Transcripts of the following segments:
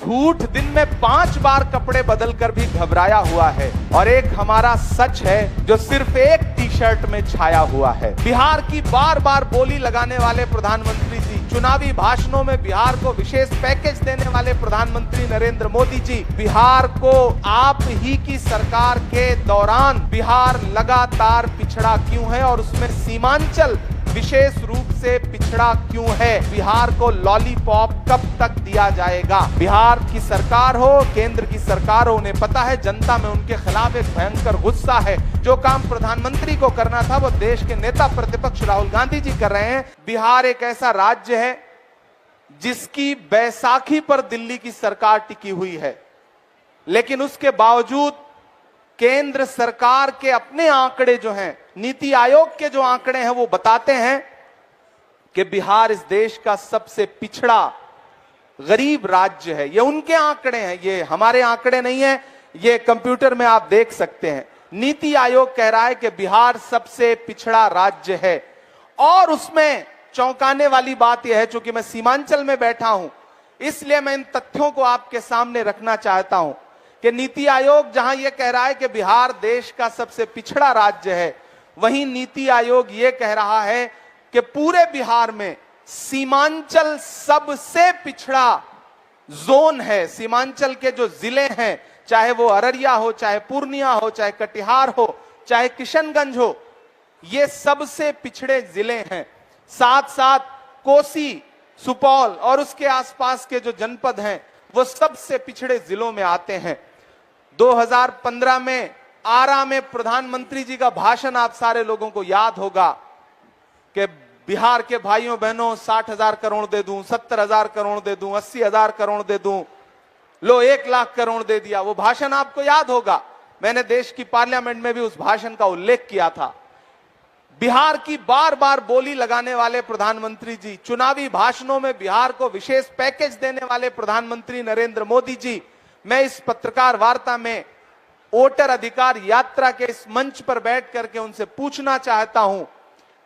झूठ दिन में 5 बार कपड़े बदलकर भी घबराया हुआ है और एक हमारा सच है जो सिर्फ एक टी शर्ट में छाया हुआ है। बिहार की बार बार बोली लगाने वाले प्रधानमंत्री जी, चुनावी भाषणों में बिहार को विशेष पैकेज देने वाले प्रधानमंत्री नरेंद्र मोदी जी, बिहार को आप ही की सरकार के दौरान बिहार लगातार पिछड़ा क्यों है और उसमें सीमांचल विशेष रूप से पिछड़ा क्यों है? बिहार को लॉलीपॉप कब तक दिया जाएगा? बिहार की सरकार हो, केंद्र की सरकार हो, उन्हें पता है जनता में उनके खिलाफ एक भयंकर गुस्सा है। जो काम प्रधानमंत्री को करना था वो देश के नेता प्रतिपक्ष राहुल गांधी जी कर रहे हैं। बिहार एक ऐसा राज्य है जिसकी बैसाखी पर दिल्ली की सरकार टिकी हुई है, लेकिन उसके बावजूद केंद्र सरकार के अपने आंकड़े जो हैं, नीति आयोग के जो आंकड़े हैं, वो बताते हैं कि बिहार इस देश का सबसे पिछड़ा गरीब राज्य है। ये उनके आंकड़े हैं, ये हमारे आंकड़े नहीं है। ये कंप्यूटर में आप देख सकते हैं। नीति आयोग कह रहा है कि बिहार सबसे पिछड़ा राज्य है। और उसमें चौंकाने वाली बात यह है, चूंकि मैं सीमांचल में बैठा हूं, इसलिए मैं इन तथ्यों को आपके सामने रखना चाहता हूं कि नीति आयोग जहां यह कह रहा है कि बिहार देश का सबसे पिछड़ा राज्य है, वहीं नीति आयोग यह कह रहा है कि पूरे बिहार में सीमांचल सबसे पिछड़ा जोन है। सीमांचल के जो जिले हैं, चाहे वो अररिया हो, चाहे पूर्णिया हो, चाहे कटिहार हो, चाहे किशनगंज हो, ये सबसे पिछड़े जिले हैं। साथ साथ कोसी, सुपौल और उसके आसपास के जो जनपद हैं वो सबसे पिछड़े जिलों में आते हैं। 2015 में आरा में प्रधानमंत्री जी का भाषण आप सारे लोगों को याद होगा कि बिहार के भाइयों बहनों 60,000 करोड़ दे दूं, 70,000 करोड़ दे दूं, 80,000 करोड़ दे दूं, लो 1 लाख करोड़ दे दिया। वो भाषण आपको याद होगा, मैंने देश की पार्लियामेंट में भी उस भाषण का उल्लेख किया था। बिहार की बार बार बोली लगाने वाले प्रधानमंत्री जी, चुनावी भाषणों में बिहार को विशेष पैकेज देने वाले प्रधानमंत्री नरेंद्र मोदी जी, मैं इस पत्रकार वार्ता में वोटर अधिकार यात्रा के इस मंच पर बैठ करके उनसे पूछना चाहता हूं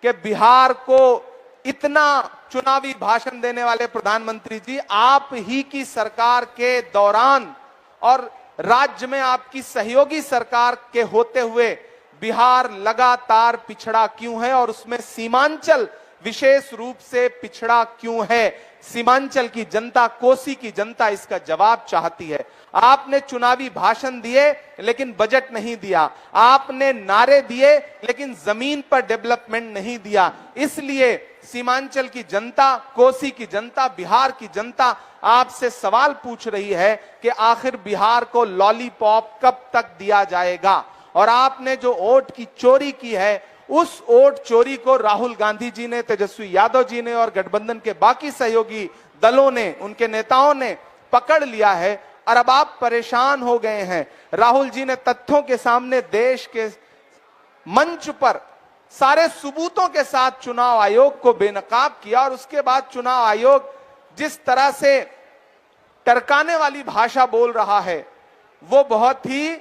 कि बिहार को इतना चुनावी भाषण देने वाले प्रधानमंत्री जी, आप ही की सरकार के दौरान और राज्य में आपकी सहयोगी सरकार के होते हुए बिहार लगातार पिछड़ा क्यों है और उसमें सीमांचल विशेष रूप से पिछड़ा क्यों है? सीमांचल की जनता, कोसी की जनता इसका जवाब चाहती है। आपने चुनावी भाषण दिए लेकिन बजट नहीं दिया, आपने नारे दिए लेकिन जमीन पर डेवलपमेंट नहीं दिया। इसलिए सीमांचल की जनता, कोसी की जनता, बिहार की जनता आपसे सवाल पूछ रही है कि आखिर बिहार को लॉलीपॉप कब तक दिया जाएगा? और आपने जो वोट की चोरी की है, उस वोट चोरी को राहुल गांधी जी ने, तेजस्वी यादव जी ने और गठबंधन के बाकी सहयोगी दलों ने, उनके नेताओं ने पकड़ लिया है और अब आप परेशान हो गए हैं। राहुल जी ने तथ्यों के सामने देश के मंच पर सारे सबूतों के साथ चुनाव आयोग को बेनकाब किया और उसके बाद चुनाव आयोग जिस तरह से टरकाने वाली भाषा बोल रहा है वो बहुत ही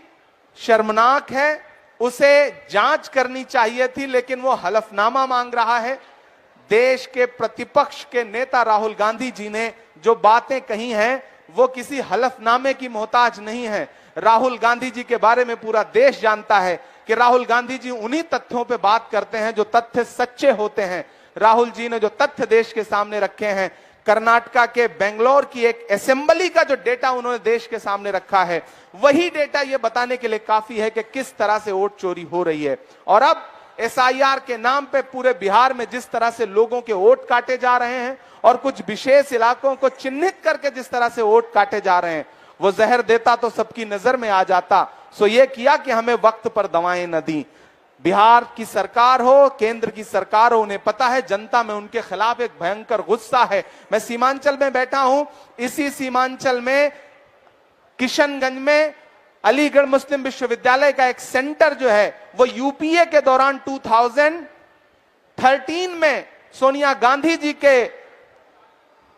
शर्मनाक है। उसे जांच करनी चाहिए थी, लेकिन वो हलफनामा मांग रहा है। देश के प्रतिपक्ष के नेता राहुल गांधी जी ने जो बातें कही हैं वो किसी हलफनामे की मोहताज नहीं है। राहुल गांधी जी के बारे में पूरा देश जानता है कि राहुल गांधी जी उन्हीं तथ्यों पे बात करते हैं जो तथ्य सच्चे होते हैं। राहुल जी ने जो तथ्य देश के सामने रखे हैं, कर्नाटका के बेंगलोर की एक असेंबली का जो डेटा उन्होंने देश के सामने रखा है, वही डेटा ये बताने के लिए काफी है कि किस तरह से वोट चोरी हो रही है। और अब एसआईआर के नाम पे पूरे बिहार में जिस तरह से लोगों के वोट काटे जा रहे हैं और कुछ विशेष इलाकों को चिन्हित करके जिस तरह से वोट काटे जा रहे हैं, वो जहर देता तो सबकी नजर में आ जाता। सो ये किया कि हमें वक्त पर दवाएं न दी। बिहार की सरकार हो, केंद्र की सरकार हो, उन्हें पता है जनता में उनके खिलाफ एक भयंकर गुस्सा है। मैं सीमांचल में बैठा हूं, इसी सीमांचल में किशनगंज में अलीगढ़ मुस्लिम विश्वविद्यालय का एक सेंटर जो है वो यूपीए के दौरान 2013 में सोनिया गांधी जी के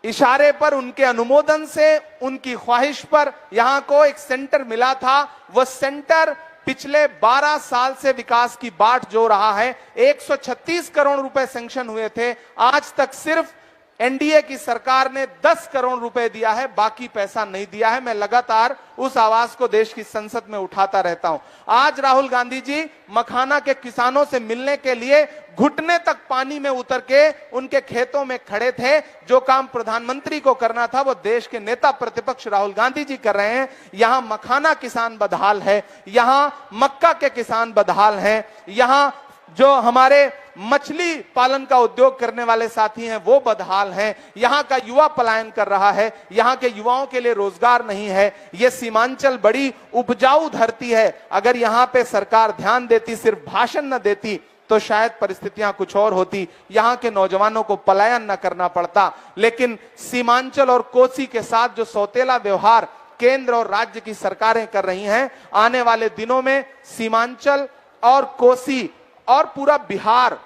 इशारे पर, उनके अनुमोदन से, उनकी ख्वाहिश पर यहां को एक सेंटर मिला था। वो सेंटर पिछले 12 साल से विकास की बाट जो रहा है। 136 करोड़ रुपए सैंक्शन हुए थे, आज तक सिर्फ एनडीए की सरकार ने 10 करोड़ रुपए दिया है, बाकी पैसा नहीं दिया है। मैं लगातार उस आवाज को देश की संसद में उठाता रहता हूं। आज राहुल गांधी जी मखाना के किसानों से मिलने के लिए घुटने तक पानी में उतर के उनके खेतों में खड़े थे। जो काम प्रधानमंत्री को करना था वो देश के नेता प्रतिपक्ष राहुल गांधी जी कर रहे हैं। यहां मखाना किसान बदहाल है, यहां मक्का के किसान बदहाल हैं, यहां जो हमारे मछली पालन का उद्योग करने वाले साथी हैं वो बदहाल हैं, यहां का युवा पलायन कर रहा है, यहां के युवाओं के लिए रोजगार नहीं है। ये सीमांचल बड़ी उपजाऊ धरती है। अगर यहां पे सरकार ध्यान देती, सिर्फ भाषण न देती, तो शायद परिस्थितियां कुछ और होती, यहां के नौजवानों को पलायन न करना पड़ता। लेकिन सीमांचल और कोसी के साथ जो सौतेला व्यवहार केंद्र और राज्य की सरकारें कर रही हैं, आने वाले दिनों में सीमांचल और कोसी और पूरा बिहार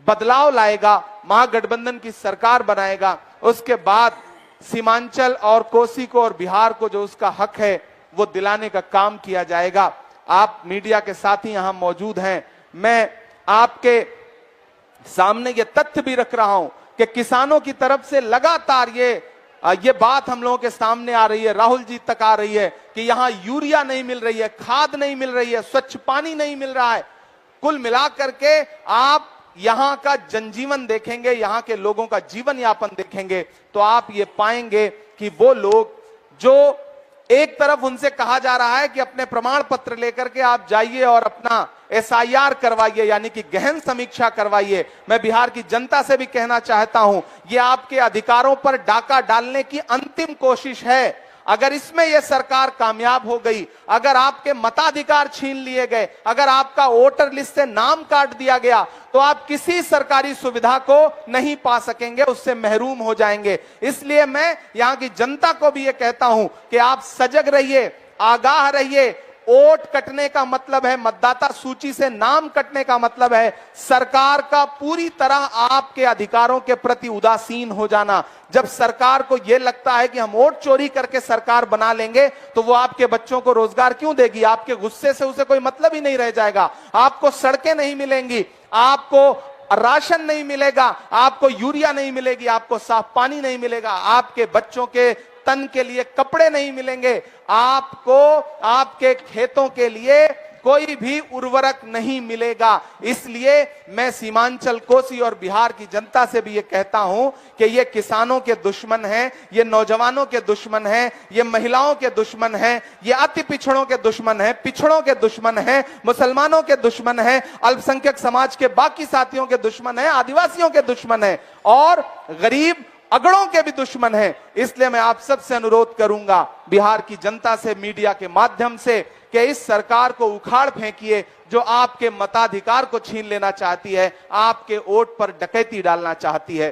बदलाव लाएगा, महागठबंधन की सरकार बनाएगा। उसके बाद सीमांचल और कोसी को और बिहार को जो उसका हक है वो दिलाने का काम किया जाएगा। आप मीडिया के साथी यहां मौजूद हैं, मैं आपके सामने ये तथ्य भी रख रहा हूं कि किसानों की तरफ से लगातार ये बात हम लोगों के सामने आ रही है, राहुल जी तक आ रही है कि यहां यूरिया नहीं मिल रही है, खाद नहीं मिल रही है, स्वच्छ पानी नहीं मिल रहा है। कुल मिलाकर के आप यहां का जनजीवन देखेंगे, यहां के लोगों का जीवन यापन देखेंगे, तो आप ये पाएंगे कि वो लोग जो एक तरफ उनसे कहा जा रहा है कि अपने प्रमाण पत्र लेकर के आप जाइए और अपना एसआईआर करवाइए, यानी कि गहन समीक्षा करवाइए। मैं बिहार की जनता से भी कहना चाहता हूं, ये आपके अधिकारों पर डाका डालने की अंतिम कोशिश है। अगर इसमें यह सरकार कामयाब हो गई, अगर आपके मताधिकार छीन लिए गए, अगर आपका वोटर लिस्ट से नाम काट दिया गया, तो आप किसी सरकारी सुविधा को नहीं पा सकेंगे, उससे महरूम हो जाएंगे। इसलिए मैं यहां की जनता को भी यह कहता हूं कि आप सजग रहिए, आगाह रहिए। वोट कटने का मतलब है, मतदाता सूची से नाम कटने का मतलब है सरकार का पूरी तरह आपके अधिकारों के प्रति उदासीन हो जाना। जब सरकार को यह लगता है कि हम वोट चोरी करके सरकार बना लेंगे, तो वो आपके बच्चों को रोजगार क्यों देगी? आपके गुस्से से उसे कोई मतलब ही नहीं रह जाएगा। आपको सड़कें नहीं मिलेंगी, आपको राशन नहीं मिलेगा, आपको यूरिया नहीं मिलेगी, आपको साफ पानी नहीं मिलेगा, आपके बच्चों के तन के लिए कपड़े नहीं मिलेंगे, आपको आपके खेतों के लिए कोई भी उर्वरक नहीं मिलेगा। इसलिए मैं सीमांचल, कोसी और बिहार की जनता से भी ये कहता हूं कि ये किसानों के दुश्मन हैं, ये नौजवानों के दुश्मन हैं, ये महिलाओं के दुश्मन हैं, ये अति पिछड़ों के दुश्मन हैं, पिछड़ों के दुश्मन हैं, मुसलमानों के दुश्मन हैं, अल्पसंख्यक समाज के बाकी साथियों के दुश्मन हैं, आदिवासियों के दुश्मन हैं और गरीब अगड़ों के भी दुश्मन हैं। इसलिए मैं आप सबसे अनुरोध करूंगा, बिहार की जनता से, मीडिया के माध्यम से, कि इस सरकार को उखाड़ फेंकिए जो आपके मताधिकार को छीन लेना चाहती है, आपके वोट पर डकैती डालना चाहती है।